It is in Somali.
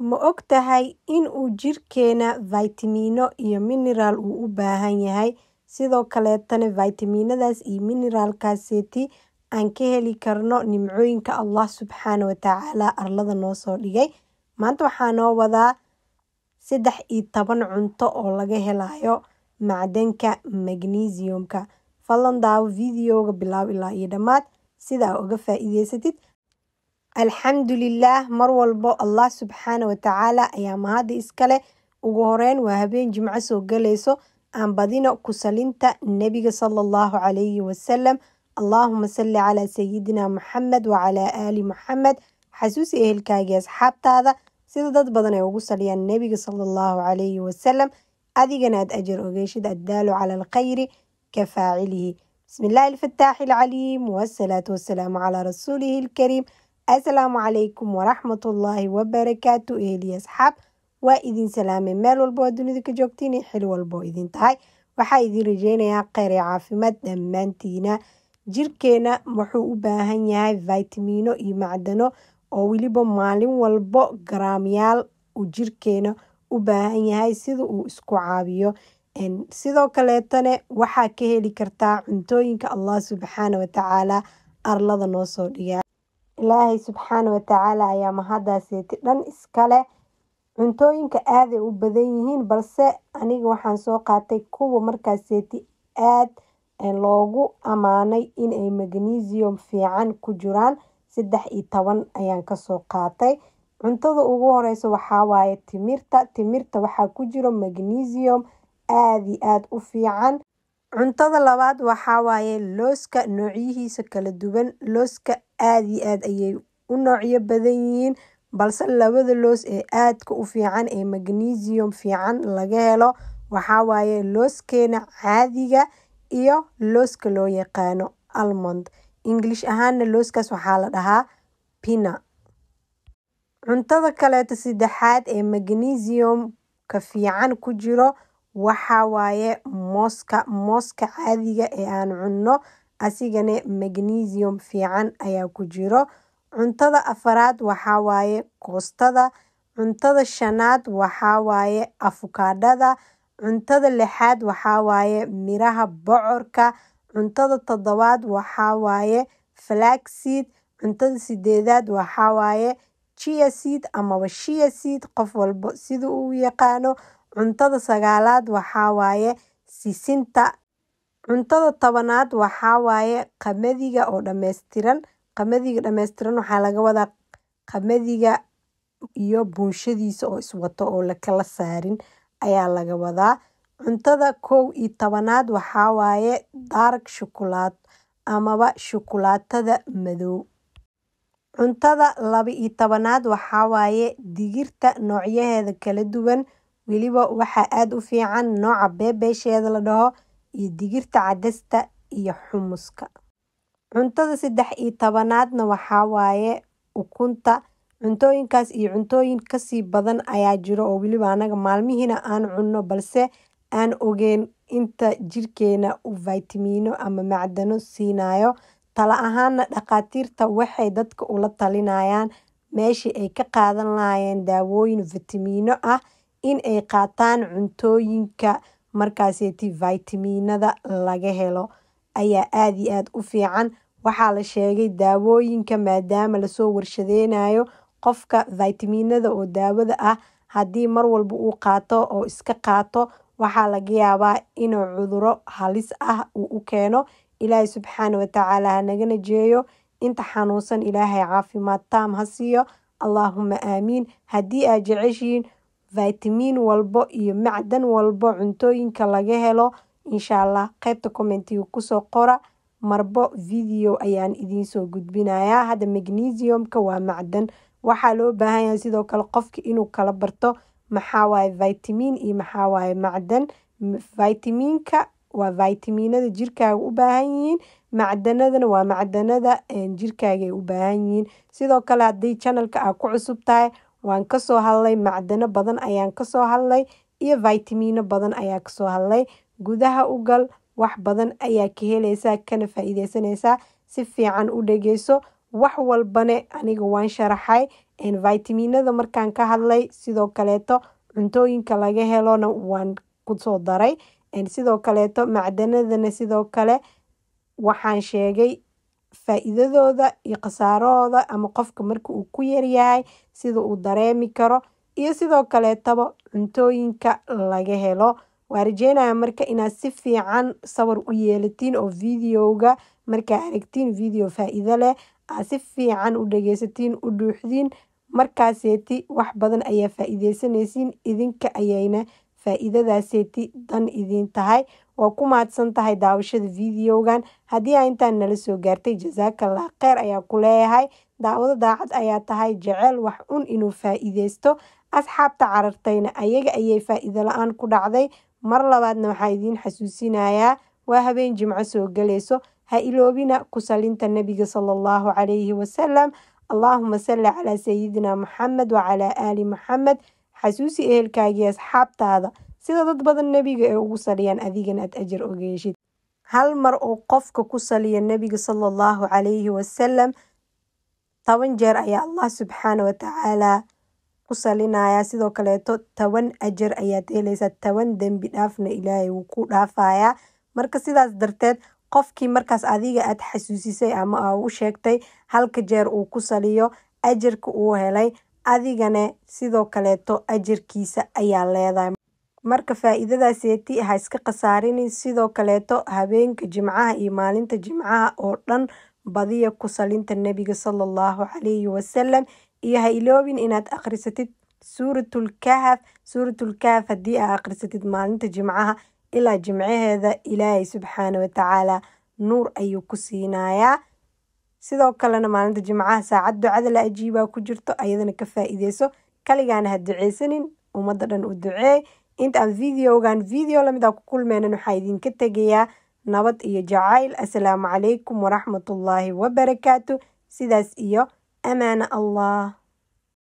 Ma ogtahay in uu jirkeena vitamino iyo mineral uu u baahan yahay, sidoo kaleetana vitaminadaas iyo mineralkaaseti aan ka heli karno nimcooyinka Allah subxaana wa tacaala arlada noo soo dhigay. Maanta waxaa noo wadaa 13 cunto oo laga helayo macdanka magnesiumka. Fadlan daawo videoga bilaab ilaa iyo dhammaad sida aad uga faa'iidaysatid. Alxamdulillaah, mar walbo Allah subxaana wa tacaala ayaa mahadi iskale. Ugu horeyn waa habeen jimco soo galayso aan badino ku salinta nebiga sallallahu calayhi wasallam. Allahumma salli calaa sayidina Muxamed wa calaa aali Muxamed. Xasuusi ehelkaaga asxaabtaada sida dad badan ay ugu saliyaan nebiga sallallahu calayhi wasallam. adigana aad ajar ogeeshid addaalu cala alkhayri ka faacilihi. Bismillaahi alfataaxi alcaliim wassalaatu wassalaamu calaa rasuulihi alkariim. Assalaamu calaykum waraxmatullaahi wabarakaatu. Eheli asxaab, waa idin salaamay meel walbo oo dunida ka joogtiin iyo xil walbo oo idin tahay. Waxaa idin rajeynayaa kheyr iyo caafimaad dhammaantiina. Jirkeena wuxuu u baahan yahay vitamino iyo macdano oo weliba maalin walbo garaamyaal uu jirkeena u baahan yahay sida uu isku caabiyo. Sidoo kaleetana waxaa ka heli kartaa cuntooyinka Allah subxaana wa tacaala arlada noo soo dhigay. Ilaahay subxaana wa tacaala ayaa mahadaaseeti dhan iskale. Cuntooyinka aad ay u badan yihiin, balse aniga waxaan soo qaatay kuwa markaaseeti aad loogu amaanay in ay magnesium fiican ku jiraan. 13 ayaan ka soo qaatay. Cuntada ugu horeysa waxaa waaye timirta. Timirta waxaa ku jiro magnesium aad iyo aad u fiican. Cuntada labaad waxaa waaye looska noocyihiisa kala duwan. Looska aad iyo aad ayay u noocyo badan yihiin, balse labada loos ee aadka u fiican ee magnesium fiican laga helo waxaa waaye looskeena caadiga iyo looska loo yaqaano almond. English ahaana looskaas waxaa la dhahaa peanut. Cuntada kaleeto saddexaad ee magnesium ka fiican ku jiro waxaa waaye mooska. Mooska caadiga ee aan cunno asigana magnesium fiican ayaa ku jiro. Cuntada afaraad waxaa waaye koostada. Cuntada shanaad waxaa waaye afakaadhada. Cuntada lixaad waxaa waaye miraha bocorka. Cuntada toddobaad waxaa waaye flaxseed. Cuntada sideedaad waxaa waaye chia seed ama shea seed, qof walbo sida uu yaqaano. Cuntada sagaalaad waxaa waaye sisinta. Cuntada tobanaad waxaa waaye qamadiga oo dhammaystiran. Qamadiga dhammaystiran waxaa laga wadaa qamadiga iyo buunshadiisa oo iswato oo la kala saarin ayaa laga wadaa. Cuntada 11aad waxaa waaye dark chocolate amaba shukulaatada madow. Cuntada 12aad waxaa waaye digirta noocyaheeda kala duwan. Weliba waxaa aad u fiican nooca beebeesheeda la dhaho iyo digirta cadasta iyo xumuska. Cuntada 13aadna waxaa waaye ukunta. Cuntooyinkaas iyo cuntooyin kasii badan ayaa jiro oo weliba anaga maalmihiina aan cunno, balse aan ogeyn inta jirkeena uu vitamino ama macdano siinayo. Tala ahaana dhaqaatiirta waxay dadka ula talinayaan meeshii ay ka qaadan lahaayeen daawooyin vitamino ah in ay qaataan cuntooyinka markaaseeti vitaminada laga helo ayaa aad iyo aad u fiican. Waxaa la sheegay daawooyinka maadaama lasoo warshadeynayo, qofka vitaminada oo daawada ah haddii mar walba uu qaato oo iska qaato waxaa laga yaabaa inuu cuduro halis ah uu u keeno. Ilaahay subxaana wa tacaala ha naga najeeyo. Inta xanuunsan Ilaahay caafimaad taam ha siiyo. Allaahumma aamiin. Haddii aad jeceshiin vitamin walbo iyo macdan walbo cuntooyinka laga helo, insha Allah qaybta commentiga kusoo qora. Marbo video ayaan idiin soo gudbinayaa. Hadda magnesiumka waa macdan. Waxaa loo baahan yahay sidoo kale qofka inuu kala barto maxaa waaye vitamin iyo maxaa waaye macdan. Vitaminka waa vitaminada jirkaaga u baahan yihiin. Macdanadana waa macdanada jirkaaga ay u baahan yihiin. Sidoo kale haddii channelka aad ku cusub tahay, waan ka soo hadlay macdano badan ayaan ka soo hadlay iyo vitamino badan ayaa ka soo hadlay. Gudaha u gal, wax badan ayaa ka helaysaa kana faa'iideysanaysaa. Si fiican u dhageyso. wax walbane aniga waan sharaxay vitaminada markaan ka hadlay sidoo kaleeto cuntooyinka laga helona waan kusoo daray sidoo kaleeto macdanadana sidoo kale waxaan sheegay faa'iidadooda iyo khasaarahooda ama qofka marka uu ku yaryahay sida uu dareemi karo iyo sidoo kaleetaba cuntooyinka laga helo. Waan rajeynaya marka inaad si fiican sawir u yeelatiin oo videoga markaa aragtiin video faa'iido leh aad si fiican u dhageysatiin u dhuuxdiin markaaseeti wax badan ayaa faa'iideysanaysiin idinka ayayna faa'iidadaaseeti dan idin tahay. waa ku mahadsan tahay daawashada videogan haddii aa intaan nala soo gaartay jazaakallah kheyr ayaa ku leeyahay. daawado daacad ayaa tahay jecel wax inuu faa'iideysto asxaabta carartayna ayaga ayay faa'iido la-aan ku dhacday. mar labaadna waxaa idiin xasuusinayaa waa habeen jimco soo galayso ha iloobina ku salinta nabiga sallallahu calayhi wasalam. allahuma salli calaa sayidina maxamed wacalaa aali maxamed. xasuusi ehelkaagii asxaabtaada sida dad badan nebiga ee ugu saliyaan adigana aad ajar oga heshid. hal mar oo qofka ku saliya nebiga sallallahu calayhi wasalam 10 jeer ayaa allah subxaana watacaala ku salinaya. sidoo kaleeto 10 ajar ayaad helaysaa 10 dembi dhaafna ilaahay wuu ku dhaafayaa. marka sidaas darteed qofkii markaas adiga aad xasuusisay ama aa u sheegtay halka jeer uu ku saliyo ajarka uu helay adigana sidoo kaleeto ajarkiisa ayaa leedahay. marka faa'iidadaaseeti ha iska khasaarini. sidoo kaleeto habeenka jimcaha iyo maalinta jimcaha oo dhan badiya ku salinta nebiga sallallahu calayhi wasalam. iyo ha iloobin inaad akhrisatid suuratul kahf haddii aa akhrisatid maalinta jimcaha ilaa jimcaheeda ilaahay subxaana watacaala nuur ayuu ku siinayaa. sidoo kalena maalinta jimcaha saacad ducada la ajiibaa ku jirto ayadana ka faa'iideyso. kaligaana ha duceysanin ummadda dhan u duceey. inta aan videogan video lamid ah ku kulmeynan waxaa idinka tegayaa nabad iyo jacayl. assalaamu calaykum waraxmatullaahi wabarakaatu. sidaas iyo amaana allah.